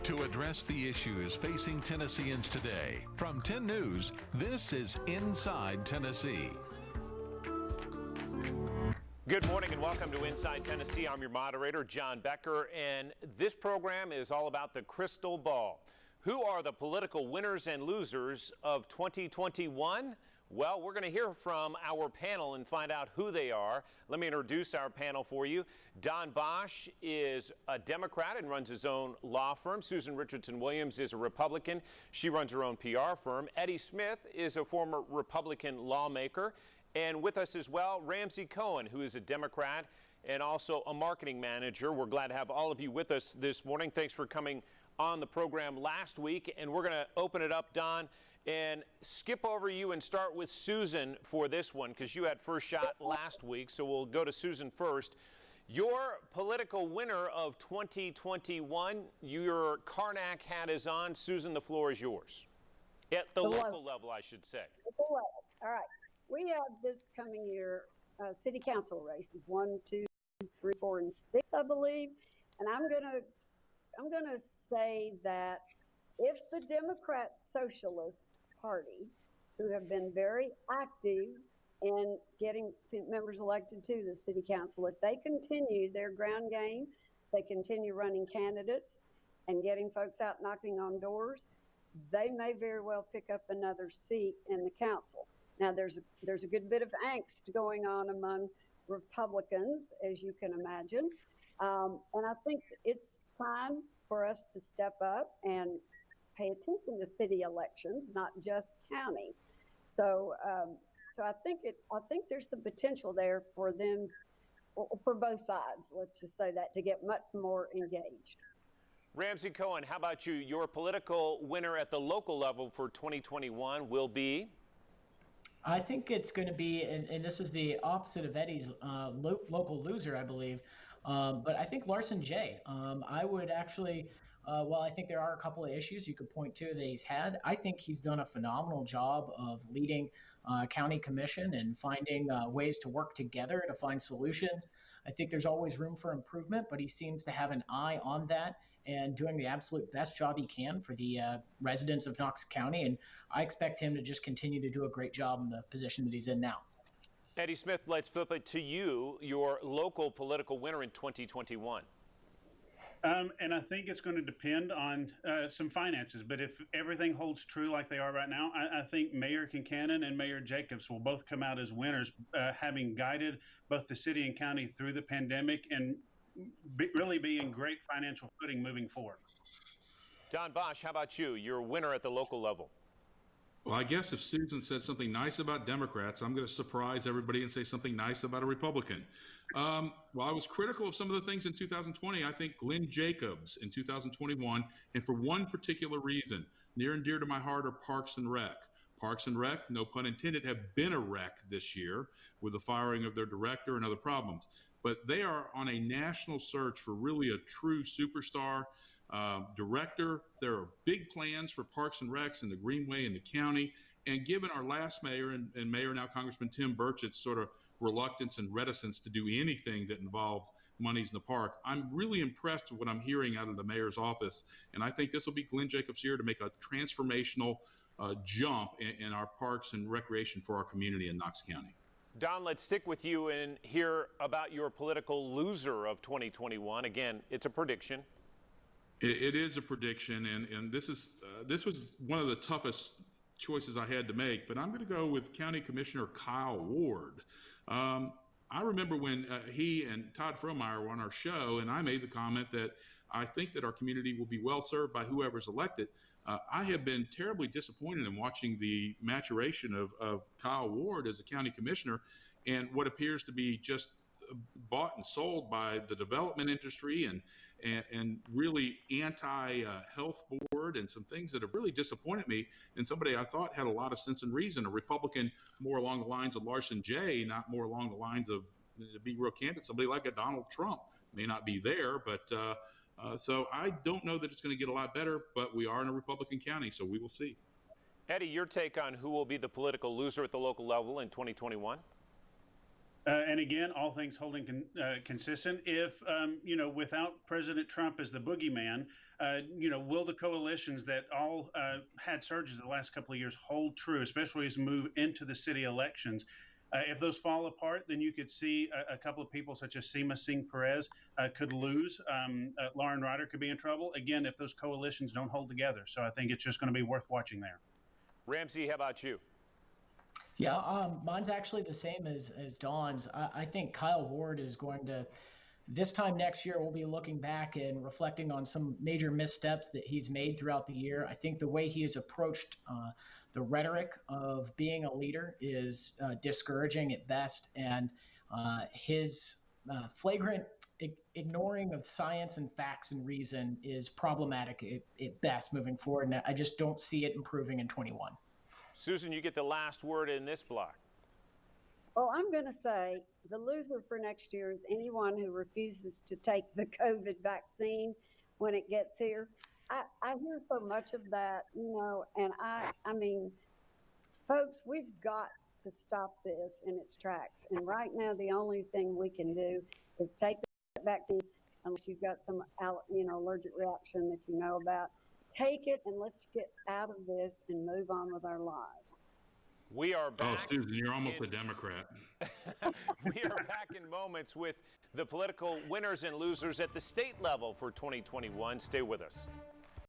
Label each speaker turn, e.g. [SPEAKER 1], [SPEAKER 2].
[SPEAKER 1] To address the issues facing Tennesseans today, from 10 News, this is Inside Tennessee.
[SPEAKER 2] Good morning and welcome to Inside Tennessee. I'm your moderator, John Becker, and this program is all about the crystal ball. Who are the political winners and losers of 2021? Well, we're going to hear from our panel and find out who they are. Let me introduce our panel for you. Don Bosch is a Democrat and runs his own law firm. Susan Richardson Williams is a Republican. She runs her own PR firm. Eddie Smith is a former Republican lawmaker. And with us as well, Ramsey Cohen, who is a Democrat and also a marketing manager. We're glad to have all of you with us this morning. Thanks for coming on the program last week. And we're going to open it up, Don, and skip over you and start with Susan for this one because you had first shot last week. So we'll go to Susan first. Your political winner of 2021, your Karnak hat is on. Susan, the floor is yours. At the local level, I should say.
[SPEAKER 3] All right. We have this coming year city council races, 1, 2, 3, 4, and 6, I believe. And I'm gonna say that if the Democrat Socialist Party, who have been very active in getting members elected to the city council, if they continue their ground game, they continue running candidates and getting folks out knocking on doors, they may very well pick up another seat in the council. Now, there's a good bit of angst going on among Republicans, as you can imagine. And I think it's time for us to step up and pay attention to city elections, not just county. So I think there's some potential there for them, for both sides, let's just say that, to get much more engaged.
[SPEAKER 2] Ramsey Cohen, how about you? Your political winner at the local level for 2021 will be?
[SPEAKER 4] I think it's going to be, and this is the opposite of Eddie's local loser, I believe, but I think Larson J. I would actually, while I think there are a couple of issues you could point to that he's had, I think he's done a phenomenal job of leading county commission and finding ways to work together to find solutions. I think there's always room for improvement, but he seems to have an eye on that and doing the absolute best job he can for the residents of Knox County. And I expect him to just continue to do a great job in the position that he's in now.
[SPEAKER 2] Eddie Smith, let's flip it to you, your local political winner in 2021.
[SPEAKER 5] And I think it's going to depend on some finances. But if everything holds true like they are right now, I think Mayor Kincannon and Mayor Jacobs will both come out as winners, having guided both the city and county through the pandemic and really be in great financial footing moving forward.
[SPEAKER 2] Don Bosch, how about you? You're a winner at the local level.
[SPEAKER 6] Well, I guess if Susan said something nice about Democrats, I'm going to surprise everybody and say something nice about a Republican. While I was critical of some of the things in 2020, I think Glenn Jacobs in 2021, and for one particular reason, near and dear to my heart, are Parks and Rec. Parks and Rec, no pun intended, have been a wreck this year with the firing of their director and other problems. But they are on a national search for really a true superstar director. There are big plans for Parks and Recs in the Greenway and the county. And given our last mayor and mayor now Congressman Tim Burchett's sort of reluctance and reticence to do anything that involved monies in the park, I'm really impressed with what I'm hearing out of the mayor's office. And I think this will be Glenn Jacobs' year to make a transformational jump in our parks and recreation for our community in Knox County.
[SPEAKER 2] Don, let's stick with you and hear about your political loser of 2021. Again, it's a prediction.
[SPEAKER 6] It is a prediction, and this was one of the toughest choices I had to make, but I'm going to go with County Commissioner Kyle Ward. I remember when he and Todd Frohmeyer were on our show, and I made the comment that I think that our community will be well served by whoever's elected. I have been terribly disappointed in watching the maturation of Kyle Ward as a county commissioner and what appears to be just bought and sold by the development industry and really anti-health board and some things that have really disappointed me. And somebody I thought had a lot of sense and reason, a Republican more along the lines of Larson J., not more along the lines of, to be real candid, somebody like a Donald Trump. May not be there, but so I don't know that it's going to get a lot better, but we are in a Republican county, so we will see.
[SPEAKER 2] Eddie, your take on who will be the political loser at the local level in 2021?
[SPEAKER 5] And again, all things holding consistent. If, without President Trump as the boogeyman, will the coalitions that all had surges the last couple of years hold true, especially as we move into the city elections? If those fall apart, then you could see a couple of people such as Seema Singh Perez could lose. Lauren Ryder could be in trouble, again, if those coalitions don't hold together. So I think it's just going to be worth watching there.
[SPEAKER 2] Ramsey, how about you?
[SPEAKER 4] Yeah, mine's actually the same as Dawn's. I think Kyle Ward is going to, this time next year, we'll be looking back and reflecting on some major missteps that he's made throughout the year. I think the way he has approached the rhetoric of being a leader is discouraging at best, and his flagrant ignoring of science and facts and reason is problematic at best moving forward, and I just don't see it improving in 21.
[SPEAKER 2] Susan, you get the last word in this block.
[SPEAKER 3] Well, I'm going to say the loser for next year is anyone who refuses to take the COVID vaccine when it gets here. I hear so much of that, and I mean, folks, we've got to stop this in its tracks. And right now, the only thing we can do is take the vaccine, unless you've got some, allergic reaction that you know about. Take it and let's get out of this and move on with our lives.
[SPEAKER 2] We are back.
[SPEAKER 6] Oh, Susan, you're almost a Democrat.
[SPEAKER 2] We are back in moments with the political winners and losers at the state level for 2021. Stay with us.